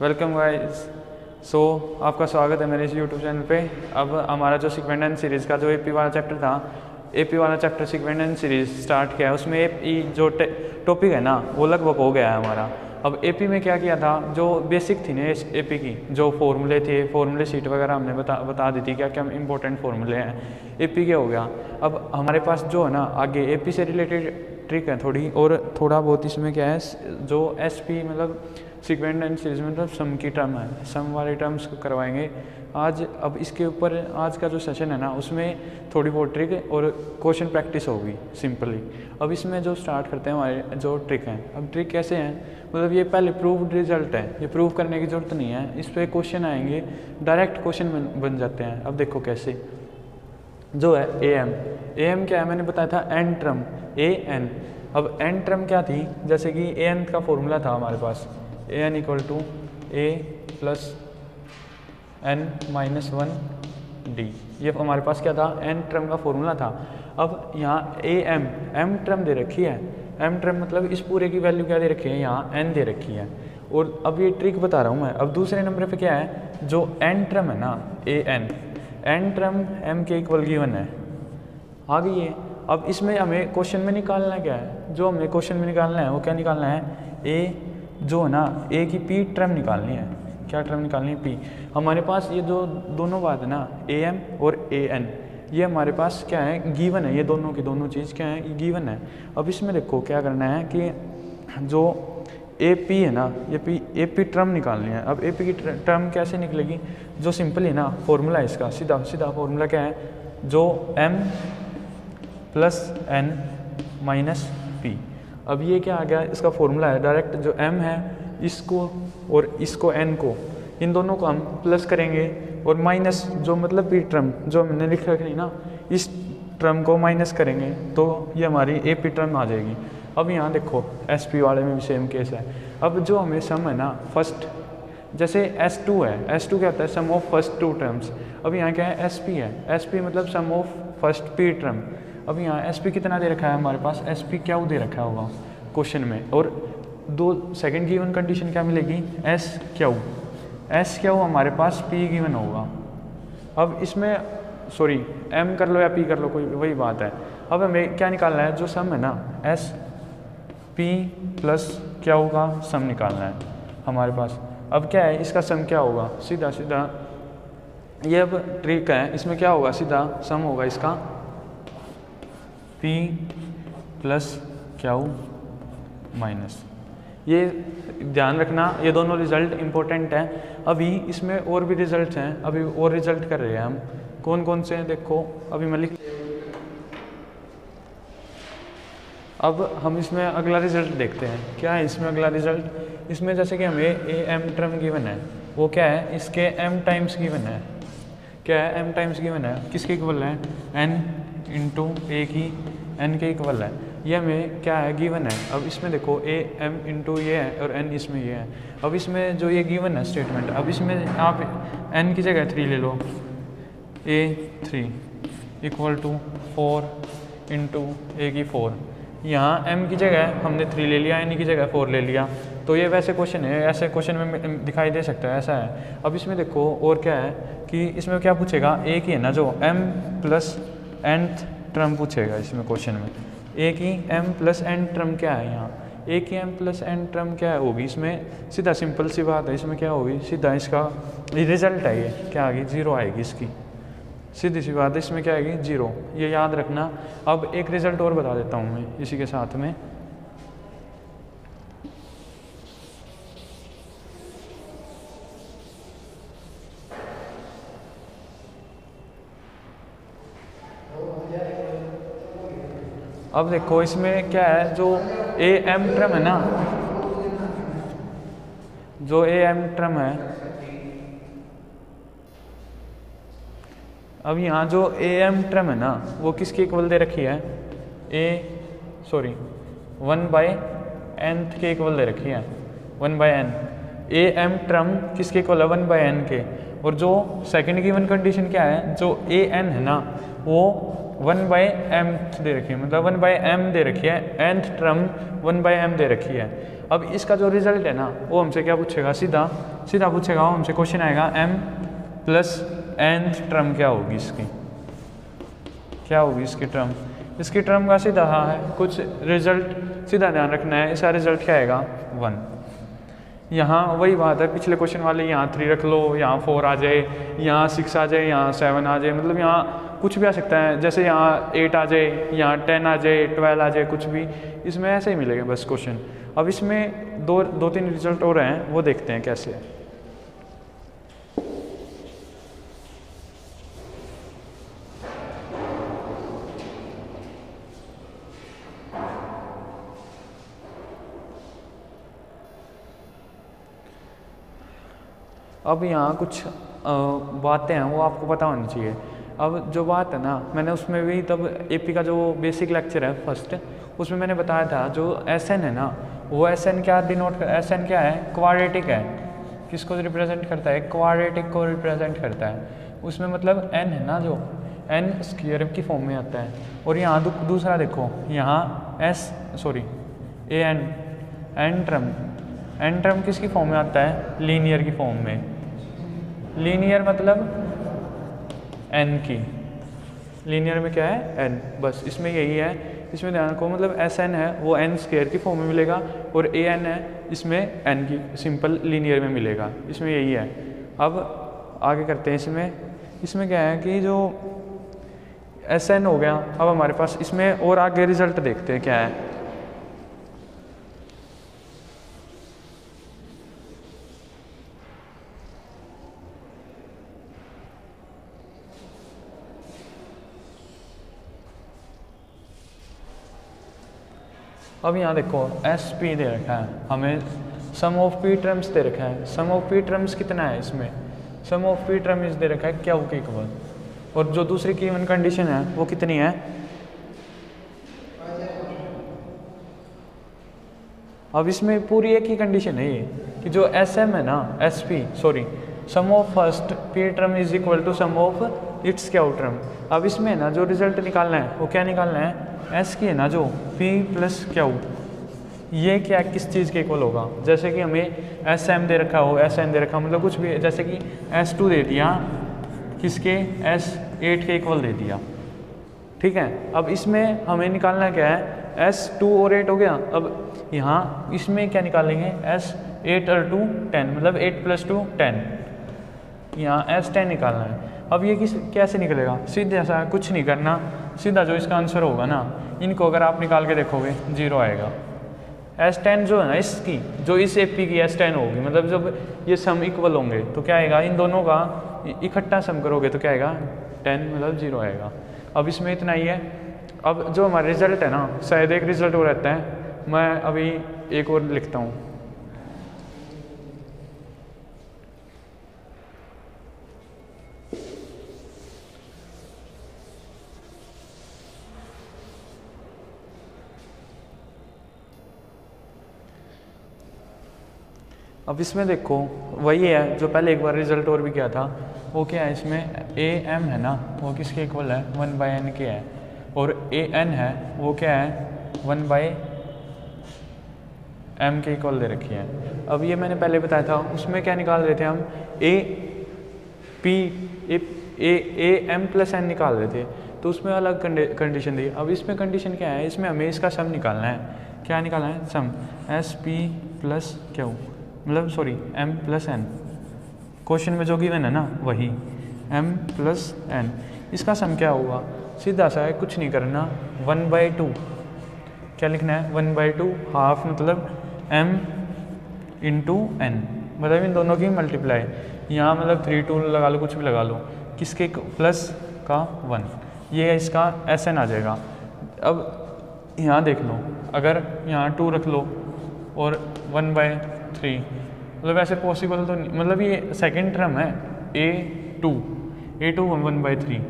Welcome guys. आपका स्वागत है मेरे इस यूट्यूब चैनल पे। अब हमारा जो सीक्वेंट सीरीज़ का जो एपी वाला चैप्टर था, एपी वाला चैप्टर सीक्वेंट सीरीज़ स्टार्ट किया है। उसमें एपी जो टॉपिक है ना वो लगभग हो गया है हमारा। अब एपी में क्या किया था, जो बेसिक थी ना एपी की, जो फॉर्मूले थे, फॉर्मूले शीट वगैरह हमने बता दी थी क्या क्या इंपॉर्टेंट फॉर्मूले हैं। एपी क्या हो गया, अब हमारे पास जो है ना आगे एपी से रिलेटेड ट्रिक है थोड़ी, और थोड़ा बहुत इसमें क्या है, जो एसपी मतलब सीक्वेंट एंड सीरीज में मतलब सम की टर्म है, सम वाले टर्म्स को करवाएंगे आज। अब इसके ऊपर आज का जो सेशन है ना उसमें थोड़ी बहुत ट्रिक और क्वेश्चन प्रैक्टिस होगी सिंपली। अब इसमें जो स्टार्ट करते हैं हमारे जो ट्रिक हैं, अब ट्रिक कैसे हैं, मतलब ये पहले प्रूव्ड रिजल्ट है, ये प्रूव करने की ज़रूरत नहीं है। इस पर क्वेश्चन आएंगे, डायरेक्ट क्वेश्चन बन जाते हैं। अब देखो कैसे, जो है ए एम क्या है, मैंने बताया था एन टर्म ए एन। अब एन टर्म क्या थी, जैसे कि ए एन का फॉर्मूला था हमारे पास, A N equal to A plus N minus one D. ये हमारे पास क्या था, एन टर्म का फॉर्मूला था। अब यहाँ ए एम टर्म दे रखी है, एम टर्म मतलब इस पूरे की वैल्यू क्या दे रखी है, यहाँ एन दे रखी है। और अब ये ट्रिक बता रहा हूँ मैं। अब दूसरे नंबर पे क्या है, जो एन टर्म है ना ए एन टर्म एम के इक्वल गिवन है, आ गई है। अब इसमें हमें क्वेश्चन में निकालना क्या है, जो हमें क्वेश्चन में निकालना है वो क्या निकालना है, ए जो है ना ए की पी टर्म निकालनी है। क्या टर्म निकालनी है, पी। हमारे पास ये जो दोनों बात है ना ए एम और ए एन, ये हमारे पास क्या है, गिवन है। ये दोनों की दोनों चीज़ क्या है, ये गिवन है। अब इसमें देखो क्या करना है कि जो ए पी है ना, ये पी ए पी टर्म निकालनी है। अब ए पी की टर्म कैसे निकलेगी, जो सिंपल है ना फॉर्मूला है इसका, सीधा सीधा फॉर्मूला क्या है, जो M plus N minus P. अब ये क्या आ गया, इसका फॉर्मूला है डायरेक्ट, जो m है इसको और इसको n को, इन दोनों को हम प्लस करेंगे और माइनस जो मतलब p टर्म जो हमने लिख रखी ना, इस टर्म को माइनस करेंगे तो ये हमारी ए पी टर्म आ जाएगी। अब यहाँ देखो एस पी वाले में भी सेम केस है। अब जो हमें सम है ना फर्स्ट, जैसे S2 है, S2 क्या होता है, sum of first to terms. अब यहाँ क्या है, SP है, SP मतलब सम ऑफ फर्स्ट पी टर्म। अब यहाँ एस पी कितना दे रखा है हमारे पास, एस पी क्या दे रखा होगा क्वेश्चन में, और दो सेकंड गिवन कंडीशन क्या मिलेगी, एस क्यू हमारे पास पी गिवन होगा। अब इसमें सॉरी एम कर लो या पी कर लो, कोई वही बात है। अब हमें क्या निकालना है, जो सम है ना एस पी प्लस क्यू का सम निकालना है हमारे पास। अब क्या है, इसका सम क्या होगा, सीधा सीधा ये अब ट्रिक है, इसमें क्या होगा, सीधा सम होगा इसका P प्लस क्यू माइनस। ये ध्यान रखना, ये दोनों रिजल्ट इंपॉर्टेंट हैं। अभी इसमें और भी रिजल्ट हैं, अभी और रिजल्ट कर रहे हैं हम। कौन कौन से हैं देखो, अभी मैं लिख, अब हम इसमें अगला रिजल्ट देखते हैं। क्या है इसमें अगला रिजल्ट, इसमें जैसे कि हमें ए एम टर्म गिवन है, वो क्या है, इसके m टाइम्स गिवन है। क्या है, m टाइम्स गिवन है, किसके इक्वल है, n इंटू ए की n के इक्वल है। ये हमें क्या है, गिवन है। अब इसमें देखो ए एम इंटू ये है और n इसमें ये है। अब इसमें जो ये गिवन है स्टेटमेंट, अब इसमें आप n की जगह 3 ले लो, a3 इक्वल टू 4 इंटू ए की 4। यहाँ m की जगह हमने 3 ले लिया, n की जगह 4 ले लिया। तो ये वैसे क्वेश्चन है, ऐसे क्वेश्चन में दिखाई दे सकता है, ऐसा है। अब इसमें देखो और क्या है कि इसमें क्या पूछेगा, ए की है ना जो m प्लस nth टर्म पूछेगा इसमें क्वेश्चन में। ए की m प्लस n टर्म क्या है, यहाँ ए की m प्लस n टर्म क्या होगी, इसमें सीधा सिंपल सी बात है, इसमें क्या होगी, सीधा इसका रिजल्ट है, ये क्या आएगी, 0 आएगी इसकी, सीधी सी बात है, इसमें क्या आएगी, 0। ये याद रखना। अब एक रिजल्ट और बता देता हूँ मैं इसी के साथ में। अब देखो इसमें क्या है, जो ए एम टर्म है ना, जो ए एम टर्म है, अब यहाँ जो ए एम टर्म है ना वो किसके इक्वल दे रखी है, 1/n के इक्वल दे रखी है, 1/n। ए एम टर्म किसके इक्वल है, 1/n के। और जो सेकंड गिवन कंडीशन क्या है, जो ए एन है ना वो 1/m दे रखी है, मतलब 1/m दे रखी है, nth टर्म 1/m दे रखी है। अब इसका जो रिजल्ट है ना वो हमसे क्या पूछेगा, सीधा सीधा पूछेगा, वो हमसे क्वेश्चन आएगा m प्लस nth टर्म क्या होगी इसकी, क्या होगी इसकी टर्म, इसकी टर्म का सीधा हाँ है कुछ रिजल्ट सीधा ध्यान रखना है, इसका रिजल्ट क्या आएगा 1। यहाँ वही बात है पिछले क्वेश्चन वाले, यहाँ 3 रख लो, यहाँ 4 आ जाए, यहाँ 6 आ जाए, यहाँ 7 आ जाए, मतलब यहाँ कुछ भी आ सकता है, जैसे यहाँ 8 आ जाए, यहाँ 10 आ जाए, 12 आ जाए, कुछ भी इसमें ऐसे ही मिलेगा बस क्वेश्चन। अब इसमें दो तीन रिजल्ट हो रहे हैं, वो देखते हैं कैसे है। अब यहाँ कुछ बातें हैं वो आपको पता होनी चाहिए। अब जो बात है ना, मैंने उसमें भी तब एपी का जो बेसिक लेक्चर है फर्स्ट, उसमें मैंने बताया था जो एसएन है ना, वो एसएन क्या डिनोट कर, एसएन क्या है, क्वाड्रेटिक है, किसको रिप्रेजेंट करता है, क्वाड्रेटिक को रिप्रेजेंट करता है। उसमें मतलब एन है ना, जो एन स्क्वायर की फॉर्म में आता है। और यहाँ दूसरा देखो, यहाँ ए एन टर्म किसकी फॉर्म में आता है, लीनियर की फॉर्म में। लीनियर मतलब n की, लीनियर में क्या है n, बस इसमें यही है। इसमें ध्यान रखो, मतलब एस एन है वो n स्क्वायर की फॉर्म में मिलेगा, और ए एन है इसमें n की सिंपल लीनियर में मिलेगा, इसमें यही है। अब आगे करते हैं इसमें क्या है कि जो एस एन हो गया, अब हमारे पास इसमें और आगे रिजल्ट देखते हैं क्या है। अब यहाँ देखो एस पी दे रखा है, हमें सम ऑफ पी टर्म्स दे रखा है। सम ऑफ पी टर्म्स कितना है, इसमें सम ऑफ पी टर्म्स दे रखा है क्या के इक्वल, और जो दूसरी गिवन कंडीशन है वो कितनी है। अब इसमें पूरी एक ही कंडीशन है ये कि जो एस एम है ना, sum of first P term is equal to sum of its Q term. अब इसमें ना जो रिजल्ट निकालना है वो क्या निकालना है, एस की है ना जो पी प्लस क्यू, ये क्या किस चीज़ के इक्वल होगा। जैसे कि हमें एस एम दे रखा हो, एस एन दे रखा हो, मतलब कुछ भी, जैसे कि S2 दे दिया किसके, S8 के इक्वल दे दिया, ठीक है। अब इसमें हमें निकालना क्या है, S2 और 8 हो गया। अब यहाँ इसमें क्या निकालेंगे, S8 और 2 10, मतलब 8 + 2 10, यहाँ S10 निकालना है। अब ये कैसे निकलेगा, सीधे ऐसा कुछ नहीं करना, सीधा जो इसका आंसर होगा ना, इनको अगर आप निकाल के देखोगे 0 आएगा। S10 जो है ना इसकी, जो इस एपी की S10 होगी, मतलब जब ये सम इक्वल होंगे तो क्या आएगा, इन दोनों का इकट्ठा सम करोगे तो क्या आएगा 10, मतलब 0 आएगा। अब इसमें इतना ही है। अब जो हमारा रिजल्ट है ना, शायद एक रिजल्ट हो रहता है, मैं अभी एक और लिखता हूँ। अब इसमें देखो वही है जो पहले एक बार रिजल्ट और भी किया था, वो क्या है, इसमें ए एम है ना, वो किसके इक्वल है, 1/n के है, और ए एन है वो क्या है, 1/m के इक्वल दे रखी है। अब ये मैंने पहले बताया था, उसमें क्या निकाल रहे थे हम, ए एम प्लस एन निकाल रहे थे, तो उसमें अलग कंडीशन दी। अब इसमें कंडीशन क्या है, इसमें हमें इसका सम निकालना है। क्या निकालना है, सम एस पी प्लस क्यू, मतलब m प्लस n, क्वेश्चन में जो गिवन है ना वही m प्लस n, इसका सम क्या होगा, सीधा सा है, कुछ नहीं करना, 1/2, क्या लिखना है 1/2, हाफ मतलब m इंटू n, मतलब इन दोनों की मल्टीप्लाई, यहाँ मतलब 3 2 लगा लो, कुछ भी लगा लो, किसके प्लस का 1, ये है इसका Sn आ जाएगा। अब यहाँ देख लो, अगर यहाँ 2 रख लो और 1/3, मतलब ऐसे पॉसिबल तो नहीं, मतलब ये सेकंड टर्म है A2 1/3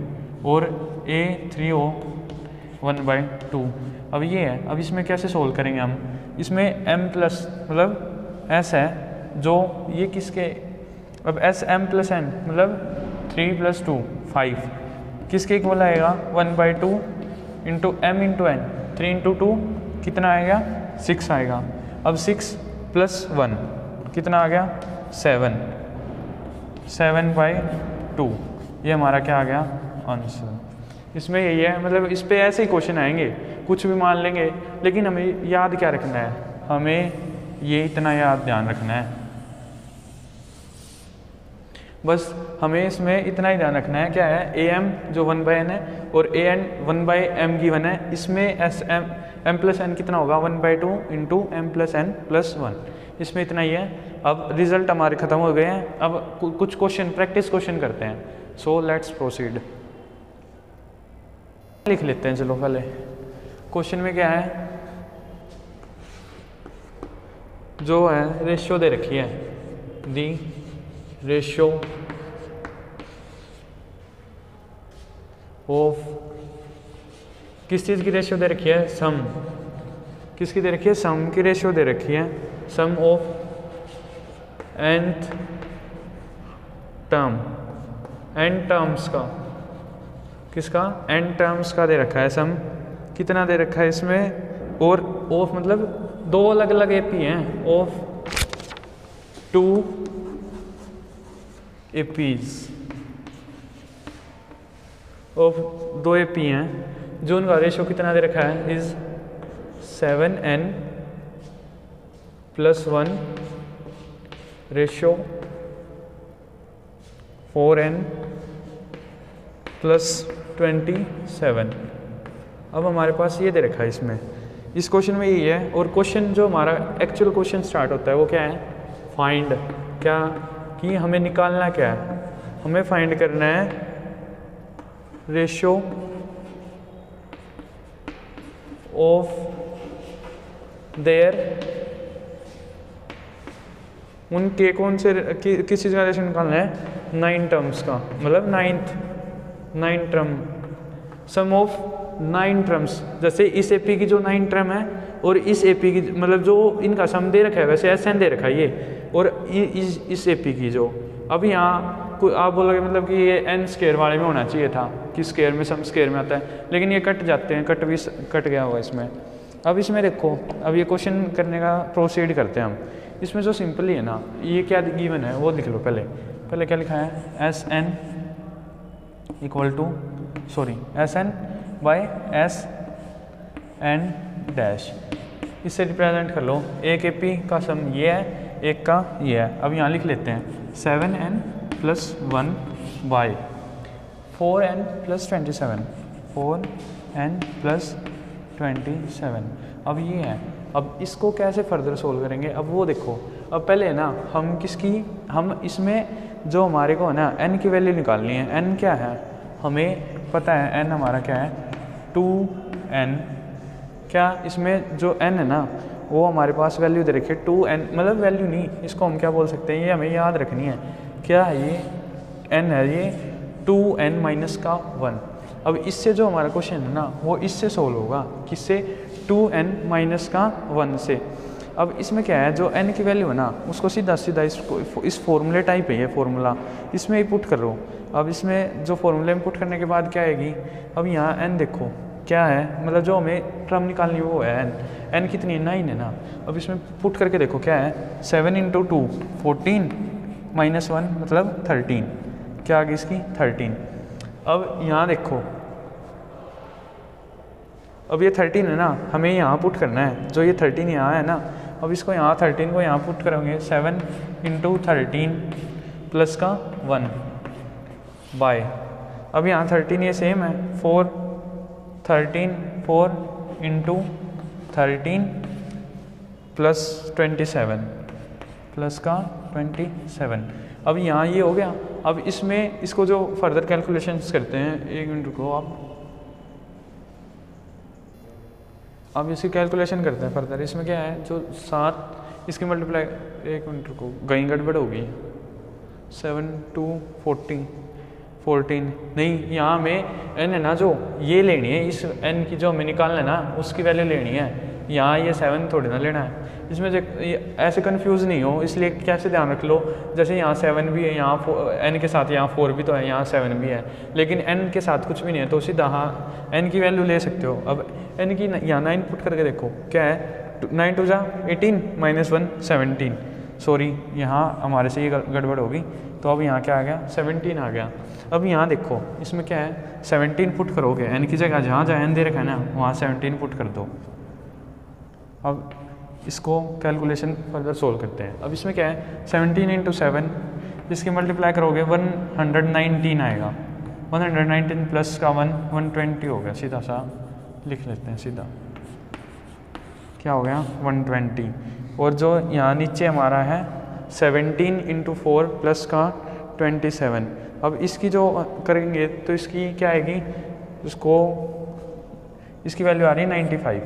और A3 हो 1/2। अब ये है, अब इसमें कैसे सोल्व करेंगे हम, इसमें m प्लस मतलब s है जो ये किसके, अब s m प्लस n मतलब 3 + 2 5, किसके इक्वल आएगा 1/2 into M into N, 3 into 2 कितना आएगा 6 आएगा। अब 6 + 1 कितना आ गया 7, 7/2 ये हमारा क्या आ गया आंसर। इसमें यही है, मतलब इस पे ऐसे ही क्वेश्चन आएंगे, कुछ भी मान लेंगे, लेकिन हमें याद क्या रखना है, हमें ये इतना याद ध्यान रखना है, बस हमें इसमें इतना ही ध्यान रखना है क्या है, ए एम जो 1/n है और ए एन 1/m गिवन है, इसमें एस एम प्लस एन कितना होगा 1/2 into M plus N plus 1, इसमें इतना ही है। अब रिजल्ट हमारे ख़त्म हो गए हैं, अब कुछ क्वेश्चन प्रैक्टिस क्वेश्चन करते हैं। सो लेट्स प्रोसीड, लिख लेते हैं। चलो पहले क्वेश्चन में क्या है, जो है रेशियो दे रखी है, दी रेशियो ऑफ, किस चीज़ की रेशियो दे रखी है, सम, किसकी दे रखी है, सम की रेशियो दे रखी है, sum of nth term, n terms का, किसका n टर्म्स का दे रखा है सम, कितना दे रखा है इसमें, और ऑफ मतलब दो अलग अलग एपी हैं, ऑफ 2 एपीज, ऑफ 2 एपी हैं, जो उनका रेशियो कितना दे रखा है इज 7n + 1 रेशियो 4n + 27। अब हमारे पास ये दे रखा है इसमें, इस क्वेश्चन में यही है। और क्वेश्चन जो हमारा एक्चुअल क्वेश्चन स्टार्ट होता है वो क्या है, फाइंड, क्या कि हमें निकालना क्या है, हमें फाइंड करना है रेशियो ऑफ देयर, उनके कौन से किस चीज़ का रेशियो निकालना है, 9 टर्म्स का, मतलब 9 टर्म, सम ऑफ 9 टर्म्स, जैसे इस एपी की जो 9 टर्म है और इस एपी की, मतलब जो इनका सम दे रखा है, वैसे एसएन दे रखा है ये, और इस एपी की जो, अब यहाँ आप बोलोगे मतलब कि ये n स्क्वायर वाले में होना चाहिए था, कि स्क्वायर में सम स्क्वायर में आता है, लेकिन ये कट जाते हैं, कट भी कट गया होगा इसमें। अब इसमें देखो, अब ये क्वेश्चन करने का प्रोसीड करते हैं हम। इसमें जो सिंपल ही है ना, ये क्या गिवन है वो लिख लो पहले। पहले क्या लिखा है, SN / SN डैश, इससे रिप्रेजेंट कर लो, एक एपी का सम ये है, एक का ये है। अब यहाँ लिख लेते हैं 7n + 1 by 4n + 27, 4n + 27। अब ये है, अब इसको कैसे फर्दर सोल्व करेंगे, अब वो देखो। अब पहले ना हम इसमें जो हमारे को है ना n की वैल्यू निकालनी है। n क्या है, हमें पता है n हमारा क्या है 2n, क्या इसमें जो n है ना वो हमारे पास वैल्यू दे रखी है 2n, मतलब वैल्यू नहीं, इसको हम क्या बोल सकते हैं, ये हमें याद रखनी है, क्या है ये n है, ये 2n - 1। अब इससे जो हमारा क्वेश्चन है ना वो इससे सोल्व होगा, किससे, 2n - 1 से। अब इसमें क्या है, जो n की वैल्यू है ना उसको सीधा इस फॉर्मूले टाइप है ये फॉर्मूला, इसमें ही पुट कर लो। अब इसमें जो फॉर्मूले में पुट करने के बाद क्या आएगी, अब यहाँ n देखो क्या है, मतलब जो हमें टर्म निकालनी है वो है n कितनी है, 9 है ना। अब इसमें पुट करके देखो क्या है, 7 × 2 14 - 1 मतलब 13, क्या आ गई इसकी 13। अब यहाँ देखो, अब ये 13 है ना, हमें यहाँ पुट करना है, जो ये 13 यहाँ है ना, अब इसको यहाँ 13 को यहाँ पुट करोगे, 7 × 13 + 1 बाय, अब यहाँ 13 ये सेम है, 4 × 13 + 27 +27। अब यहाँ ये हो गया। अब इसमें इसको जो फर्दर कैलकुलेशंस करते हैं, 1 मिनट रुको आप, अब इसकी कैलकुलेशन करते हैं फर्दर। इसमें क्या है, जो 7 इसकी मल्टीप्लाई, 1 मिनट रुको, कहीं गड़बड़ होगी, 7 2 14 नहीं, यहाँ में n है ना जो ये लेनी है, इस n की जो हमें निकालना है ना उसकी वैल्यू लेनी है, यहाँ ये 7 थोड़ी ना लेना है। इसमें ऐसे कंफ्यूज नहीं हो, इसलिए कैसे ध्यान रख लो, जैसे यहाँ 7 भी है, यहाँ n के साथ यहाँ 4 भी तो है, यहाँ 7 भी है, लेकिन n के साथ कुछ भी नहीं है, तो सीधा हाँ n की वैल्यू ले सकते हो। अब n की यहाँ 9 पुट करके देखो क्या है, 9 2 जा 18 -1 17, सॉरी यहाँ हमारे से ये गड़बड़ होगी, तो अब यहाँ क्या आ गया 17 आ गया। अब यहाँ देखो इसमें क्या है 17 पुट करोगे, n की जगह जहाँ जहाँ n दे रखा है ना वहाँ 17 पुट कर दो। अब इसको कैलकुलेशन फर्दर सोल्व करते हैं। अब इसमें क्या है 17 × 7, इसकी मल्टीप्लाई करोगे 119 आएगा, 119 प्लस का 1 120 हो गया, सीधा सा लिख लेते हैं, सीधा क्या हो गया 120। और जो यहाँ नीचे हमारा है 17 × 4 प्लस का 27। अब इसकी जो करेंगे तो इसकी क्या आएगी, इसकी वैल्यू आ रही है 95,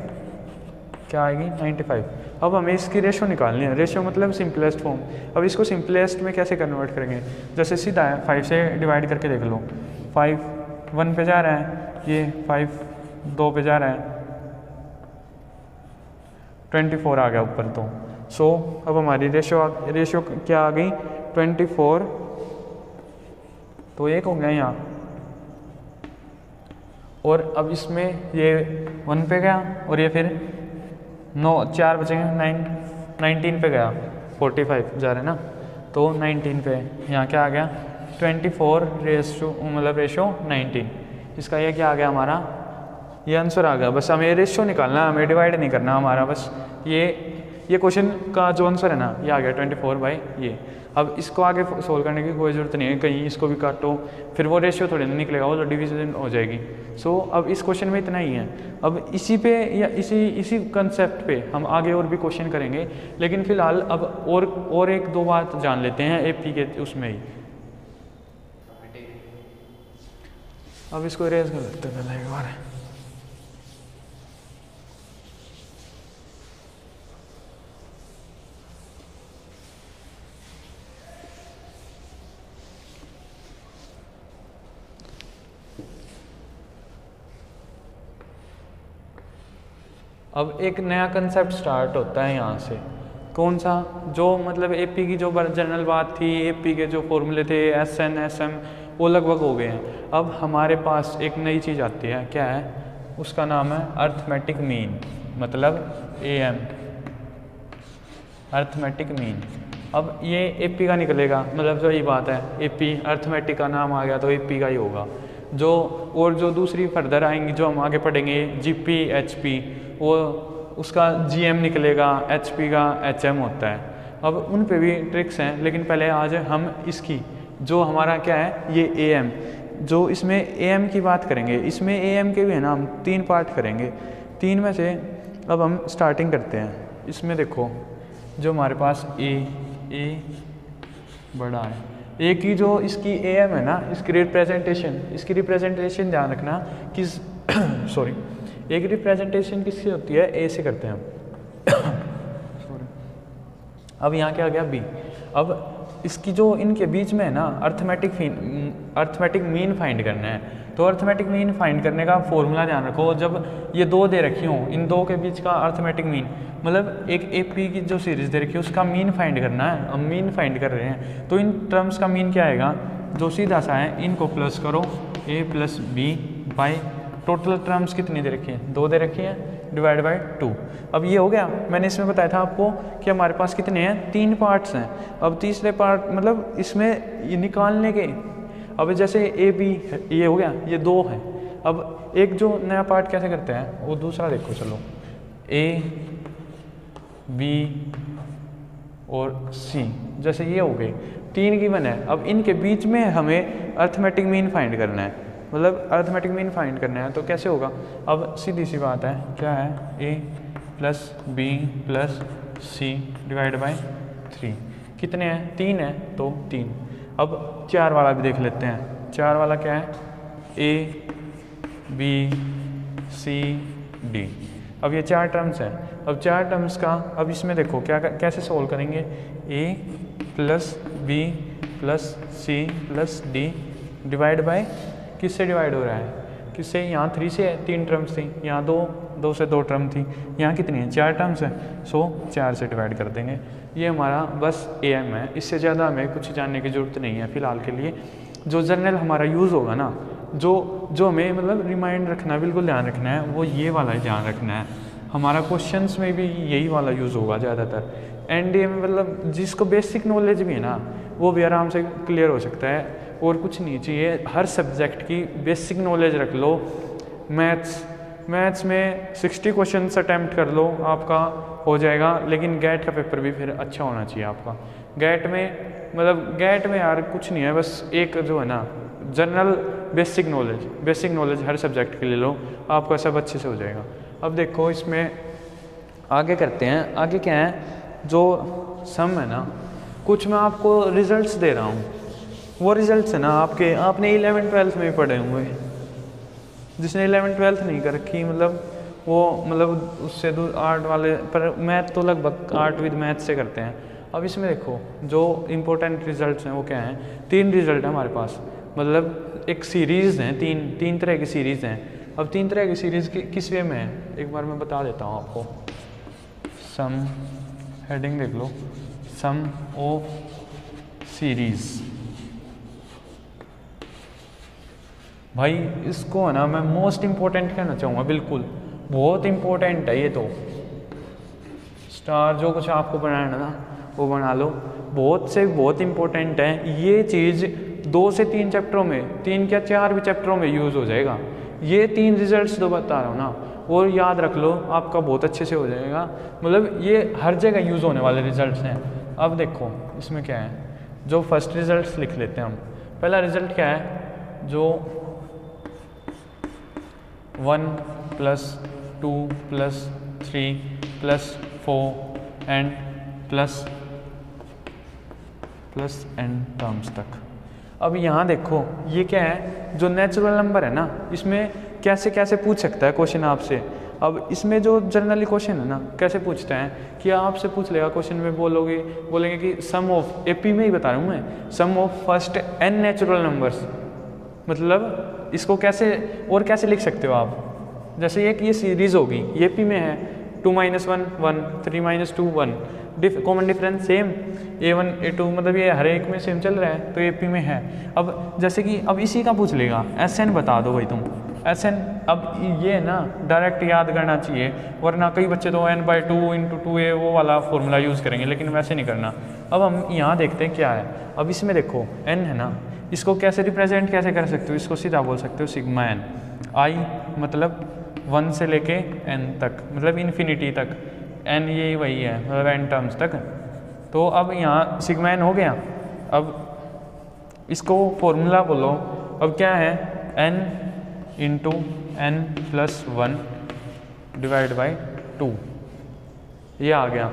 क्या आएगी 95। अब हमें इसकी रेशो निकालनी है, रेशो मतलब सिंपलेस्ट फॉर्म। अब इसको सिंपलेस्ट में कैसे कन्वर्ट करेंगे, जैसे सीधा है 5 से डिवाइड करके देख लो, 5 1 पे जा रहा है, ये 5 2 पे जा रहा है, 24 आ गया ऊपर तो। सो अब हमारी रेशो क्या आ गई 24, तो एक हो गया यहाँ, और अब इसमें ये 1 पे गया और ये फिर 4 बचेंगे, 19 पे गया, 45 जा रहे ना, तो 19 पे यहाँ क्या आ गया 24 रेशो 19। इसका ये क्या आ गया हमारा, ये आंसर आ गया। बस हमें रेशो निकालना है, हमें डिवाइड नहीं करना हमारा, बस ये क्वेश्चन का जो आंसर है ना ये आ गया 24 ये। अब इसको आगे सोल्व करने की कोई ज़रूरत नहीं है, कहीं इसको भी काटो फिर वो रेशियो थोड़ी ना निकलेगा, वो तो डिवीजन हो जाएगी। सो अब इस क्वेश्चन में इतना ही है। अब इसी पे या इसी कंसेप्ट पे हम आगे और भी क्वेश्चन करेंगे, लेकिन फिलहाल अब और एक दो बात जान लेते हैं एपी के उसमें ही। अब इसको इरेज कर लेते हैं पहले एक बार। अब एक नया कंसेप्ट स्टार्ट होता है यहाँ से, कौन सा, जो मतलब एपी की जो जनरल बात थी, एपी के जो फॉर्मूले थे SN SM वो लगभग हो गए हैं। अब हमारे पास एक नई चीज़ आती है, क्या है, उसका नाम है अर्थमेटिक मीन, मतलब AM, अर्थमेटिक मीन। अब ये एपी का निकलेगा, मतलब जो ये बात है एपी अर्थमेटिक का नाम आ गया तो एपी का ही होगा। जो दूसरी फर्दर आएंगी जो हम आगे पढ़ेंगे GP HP, वो उसका GM निकलेगा, HP का HM होता है। अब उन पे भी ट्रिक्स हैं, लेकिन पहले आज हम इसकी जो हमारा क्या है ये AM, जो इसमें AM की बात करेंगे। इसमें AM के भी है ना, हम 3 पार्ट करेंगे, 3 में से अब हम स्टार्टिंग करते हैं। इसमें देखो जो हमारे पास A बड़ा है, A की जो इसकी AM है ना, इसकी रिप्रेजेंटेशन ध्यान रखना किस सॉरी, एक रिप्रेजेंटेशन किससे होती है, A से करते हैं हम सॉरी। अब यहाँ क्या आ गया B। अब इसकी जो इनके बीच में है ना अर्थमेटिक मीन फाइंड करना है, तो अर्थमेटिक मीन फाइंड करने का फॉर्मूला ध्यान रखो। जब ये 2 दे रखी हों, इन 2 के बीच का अर्थमेटिक मीन, मतलब एक एपी की जो सीरीज दे रखी है उसका मीन फाइंड करना है। हम मीन फाइंड कर रहे हैं, तो इन टर्म्स का मीन क्या आएगा, जो सीधा सा है इनको प्लस करो A + B by total terms कितनी दे रखी हैं, 2 दे रखी हैं, डिवाइड बाई 2। अब ये हो गया। मैंने इसमें बताया था आपको कि हमारे पास कितने हैं, 3 पार्ट्स हैं। अब तीसरे पार्ट मतलब इसमें ये निकालने के, अब जैसे AB ये हो गया, ये 2 है। अब एक जो नया पार्ट कैसे करते हैं वो दूसरा देखो, चलो A B और C, जैसे ये हो गए 3 गिवन है। अब इनके बीच में हमें अर्थमेटिक मीन फाइंड करना है, मतलब अर्थमेटिक मीन फाइंड करना है, तो कैसे होगा। अब सीधी सी बात है, क्या है A + B + C divide by 3, कितने हैं 3 है, तो 3। अब 4 वाला भी देख लेते हैं। 4 वाला क्या है, A B C D। अब ये 4 टर्म्स हैं। अब 4 टर्म्स का अब इसमें देखो कैसे सोल्व करेंगे, A + B + C + D divide by किससे डिवाइड हो रहा है, किससे, यहाँ 3 से है, 3 टर्म्स थी, यहाँ 2 2 से 2 टर्म थी, यहाँ कितनी है 4 टर्म्स है, सो 4 से डिवाइड कर देंगे। ये हमारा बस AM है, इससे ज़्यादा हमें कुछ जानने की ज़रूरत नहीं है फ़िलहाल के लिए। जो जनरल हमारा यूज़ होगा ना, जो हमें मतलब रिमाइंड रखना है, बिल्कुल ध्यान रखना है, वो ये वाला ध्यान रखना है। हमारा क्वेश्चंस में भी यही वाला यूज़ होगा ज़्यादातर। NDA में मतलब जिसको बेसिक नॉलेज भी है ना, वो भी आराम से क्लियर हो सकता है, और कुछ नहीं चाहिए। हर सब्जेक्ट की बेसिक नॉलेज रख लो। मैथ्स में 60 क्वेश्चंस अटैम्प्ट कर लो, आपका हो जाएगा। लेकिन गेट का पेपर भी फिर अच्छा होना चाहिए आपका। गेट में यार कुछ नहीं है, बस एक जो है ना जनरल बेसिक नॉलेज हर सब्जेक्ट के लिए लो, आपका सब अच्छे से हो जाएगा। अब देखो इसमें आगे करते हैं। आगे क्या है, जो सम है ना, कुछ मैं आपको रिजल्ट्स दे रहा हूँ, वो रिजल्ट्स है ना आपने 11th-12th में ही पढ़े होंगे। जिसने 11th-12th नहीं कर रखी वो उससे आर्ट वाले, पर मैथ तो लगभग आर्ट विद मैथ से करते हैं। अब इसमें देखो जो इम्पोर्टेंट रिजल्ट्स हैं वो क्या हैं, 3 रिजल्ट है हमारे पास। मतलब एक सीरीज़ हैं, तीन तरह की सीरीज़ हैं। अब 3 तरह की सीरीज़ किस वे में है, एक बार मैं बता देता हूँ आपको। सम, हेडिंग देख लो, सम ऑफ सीरीज़। भाई इसको है ना मैं मोस्ट इम्पोर्टेंट कहना चाहूँगा, बिल्कुल बहुत इम्पोर्टेंट है ये तो। स्टार जो कुछ आपको बनाना ना वो बना लो, बहुत से बहुत इम्पोर्टेंट है। ये चीज़ 2 से 3 चैप्टरों में, 3 या 4 भी चैप्टरों में यूज़ हो जाएगा। ये 3 रिजल्ट्स तो बता रहा हूँ ना, वो याद रख लो, आपका बहुत अच्छे से हो जाएगा। मतलब ये हर जगह यूज़ होने वाले रिजल्ट्स हैं। अब देखो इसमें क्या है, जो फर्स्ट रिजल्ट्स लिख लेते हैं हम। पहला रिजल्ट क्या है, जो 1 + 2 + 3 + 4 एंड प्लस n टर्म्स तक। अब यहाँ देखो ये क्या है, जो नेचुरल नंबर है ना, इसमें कैसे कैसे पूछ सकता है क्वेश्चन आपसे। अब इसमें जो जनरली क्वेश्चन है ना, कैसे पूछते हैं कि आपसे पूछ लेगा क्वेश्चन में, बोलेंगे कि सम ऑफ, AP में ही बता रहा हूँ मैं, sum of first n natural numbers. मतलब इसको कैसे और कैसे लिख सकते हो आप, जैसे ये सीरीज़ होगी, ये AP में है, 2 - 1 1, 3 - 2 1, common difference same, A1 A2 मतलब ये हर एक में सेम चल रहा है, तो AP में है। अब जैसे कि अब इसी का पूछ लेगा, SN बता दो भाई तुम, SN। अब ये ना डायरेक्ट याद करना चाहिए, वरना कई बच्चे तो n/2 × 2a वो वाला फॉर्मूला यूज़ करेंगे, लेकिन वैसे नहीं करना। अब हम यहाँ देखते हैं क्या है। अब इसमें देखो n है ना, इसको कैसे रिप्रेजेंट कैसे कर सकते हो, इसको सीधा बोल सकते हो सिग्मा n। I मतलब 1 से लेके n तक, मतलब इन्फिनिटी तक, n ये वही है, मतलब n टर्म्स तक। तो अब यहाँ सिग्मा n हो गया। अब इसको फॉर्मूला बोलो, अब क्या है, n × n + 1 / 2, ये आ गया।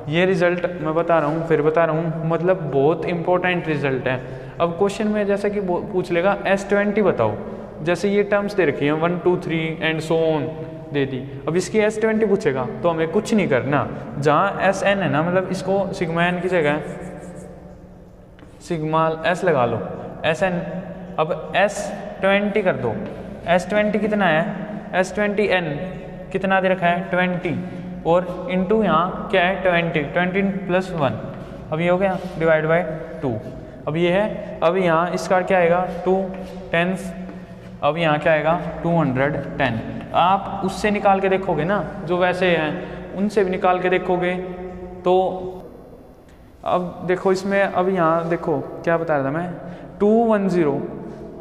ये रिज़ल्ट मैं बता रहा हूँ, फिर बता रहा हूँ, मतलब बहुत इंपॉर्टेंट रिज़ल्ट है। अब क्वेश्चन में जैसे कि पूछ लेगा S20 बताओ, जैसे ये टर्म्स दे रखी हैं 1 2 3 एंड सो ऑन दे दी। अब इसकी S20 पूछेगा तो हमें कुछ नहीं करना, जहाँ SN है ना, मतलब इसको सिग्मा n की जगह सिग्मा S लगा लो, SN। अब S20 कर दो, S20 कितना है, S20n कितना दे रखा है 20, और इंटू यहाँ क्या है 20 + 1। अब ये हो गया /2। अब ये है, अब यहाँ इसका क्या आएगा 2 10, अब यहाँ क्या आएगा 210। आप उससे निकाल के देखोगे ना, जो वैसे हैं उनसे भी निकाल के देखोगे तो। अब देखो इसमें, अब यहाँ देखो क्या बता रहा था मैं, 210।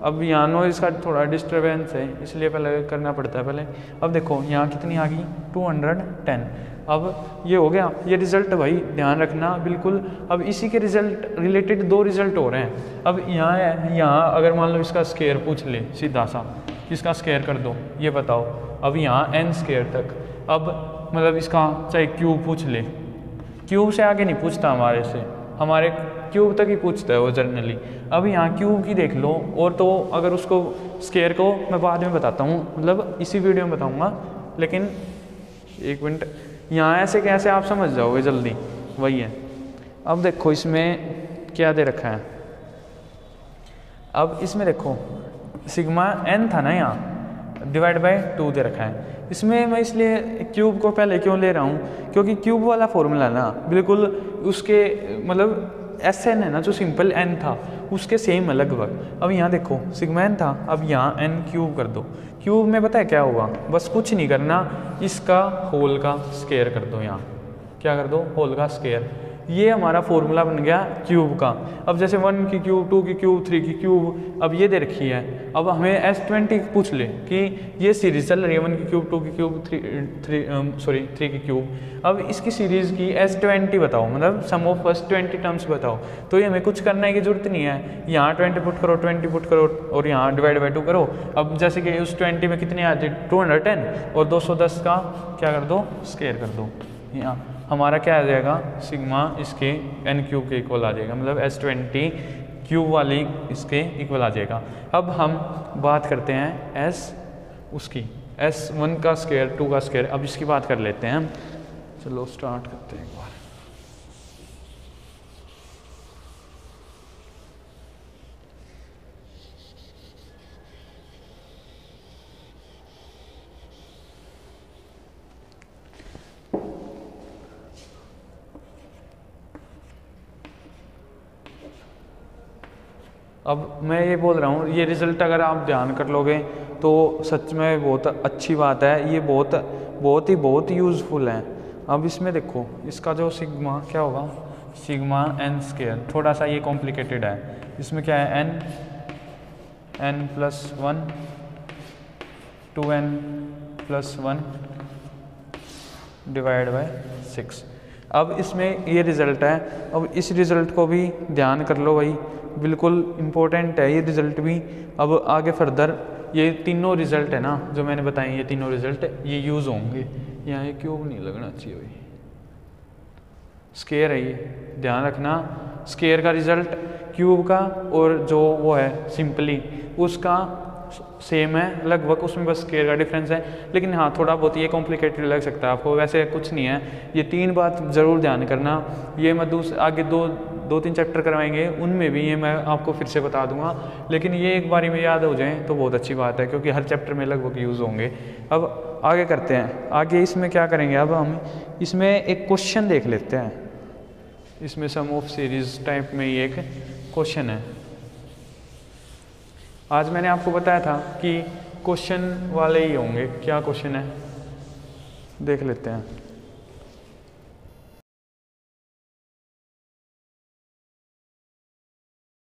अब यहाँ नॉइज़ का थोड़ा डिस्टर्बेंस है, इसलिए पहले करना पड़ता है पहले। अब देखो यहाँ कितनी आ गई 210। अब ये हो गया, ये रिज़ल्ट भाई ध्यान रखना बिल्कुल। अब इसी के रिज़ल्ट रिलेटेड 2 रिज़ल्ट हो रहे हैं। अब यहाँ है, यहाँ अगर मान लो इसका स्क्वायर पूछ ले, सीधा सा इसका स्क्वायर कर दो, ये बताओ। अब यहाँ n² तक, अब मतलब इसका चाहे क्यूब पूछ ले, क्यूब से आगे नहीं पूछता हमारे से, हमारे क्यूब तक ही पूछता है वो जनरली। अब यहाँ क्यूब की देख लो, और तो अगर उसको स्क्वायर को मैं बाद में बताता हूँ, मतलब इसी वीडियो में बताऊँगा, लेकिन 1 मिनट, यहाँ ऐसे कैसे आप समझ जाओगे जल्दी, वही है। अब देखो इसमें क्या दे रखा है, अब इसमें देखो सिग्मा n था ना यहाँ, डिवाइड बाय 2 दे रखा है। इसमें मैं इसलिए क्यूब को पहले क्यों ले रहा हूँ, क्योंकि क्यूब वाला फॉर्मूला ना बिल्कुल उसके मतलब एस एन है ना, जो सिंपल एन था उसके सेम है लगभग। अब यहाँ देखो सिग्मा एन था, अब यहाँ एन क्यूब कर दो। क्यूब में पता है क्या होगा, बस कुछ नहीं करना, इसका होल का स्क्वायर कर दो। यहाँ क्या कर दो, होल का स्क्वायर। ये हमारा फॉर्मूला बन गया क्यूब का। अब जैसे 1 की क्यूब, 2 की क्यूब, 3 की क्यूब, अब ये दे रखी है। अब हमें S20 पूछ ले कि ये सीरीज चल रही है 1 की क्यूब, 2 की क्यूब, 3 की क्यूब। अब इसकी सीरीज़ की S20 बताओ, मतलब सम ऑफ फर्स्ट 20 टर्म्स बताओ। तो ये हमें कुछ करने की जरूरत नहीं है, यहाँ 20 पुट करो, 20 पुट करो और यहाँ डिवाइड बाई 2 करो। अब जैसे कि उस 20 में कितने आ जाए 210 और 210 का क्या कर दो, स्क्वायर कर दो। यहाँ हमारा क्या आ जाएगा, सिग्मा इसके एन क्यूब के इक्वल आ जाएगा, मतलब S20 क्यूब वाली इसके इक्वल आ जाएगा। अब हम बात करते हैं उसकी S1 का स्क्वायर, 2 का स्क्वायर। अब इसकी बात कर लेते हैं हम। चलो स्टार्ट करते हैं एक बार। अब मैं ये बोल रहा हूँ, ये रिज़ल्ट अगर आप ध्यान कर लोगे तो सच में बहुत अच्छी बात है, ये बहुत यूज़फुल है। अब इसमें देखो इसका जो सिग्मा क्या होगा, सिग्मा एन स्क्वायर। थोड़ा सा ये कॉम्प्लिकेटेड है, इसमें क्या है n +1 2n + 1 डिवाइड बाय 6। अब इसमें ये रिज़ल्ट है। अब इस रिज़ल्ट को भी ध्यान कर लो भाई, बिल्कुल इम्पोर्टेंट है ये रिज़ल्ट भी। अब आगे फर्दर ये तीनों रिज़ल्ट है ना जो मैंने बताए, ये तीनों रिज़ल्ट ये यूज़ होंगे। यहाँ ये क्यूब नहीं लगना चाहिए भाई, स्क्वायर है ये, ध्यान रखना। स्क्वायर का रिज़ल्ट क्यूब का और जो वो है सिंपली उसका सेम है लगभग, उसमें बस स्क्वायर का डिफरेंस है। लेकिन हाँ थोड़ा बहुत ये कॉम्प्लिकेटेड लग सकता है आपको, वैसे कुछ नहीं है। ये 3 बात ज़रूर ध्यान करना। ये मैं आगे दो तीन चैप्टर करवाएंगे, उनमें भी ये मैं आपको फिर से बता दूंगा। लेकिन ये एक बारी में याद हो जाए तो बहुत अच्छी बात है, क्योंकि हर चैप्टर में लगभग यूज़ होंगे। अब आगे करते हैं, आगे इसमें क्या करेंगे, अब हम इसमें एक क्वेश्चन देख लेते हैं। इसमें सम ऑफ सीरीज टाइप में ये एक क्वेश्चन है। आज मैंने आपको बताया था कि क्वेश्चन वाले ही होंगे। क्या क्वेश्चन है देख लेते हैं।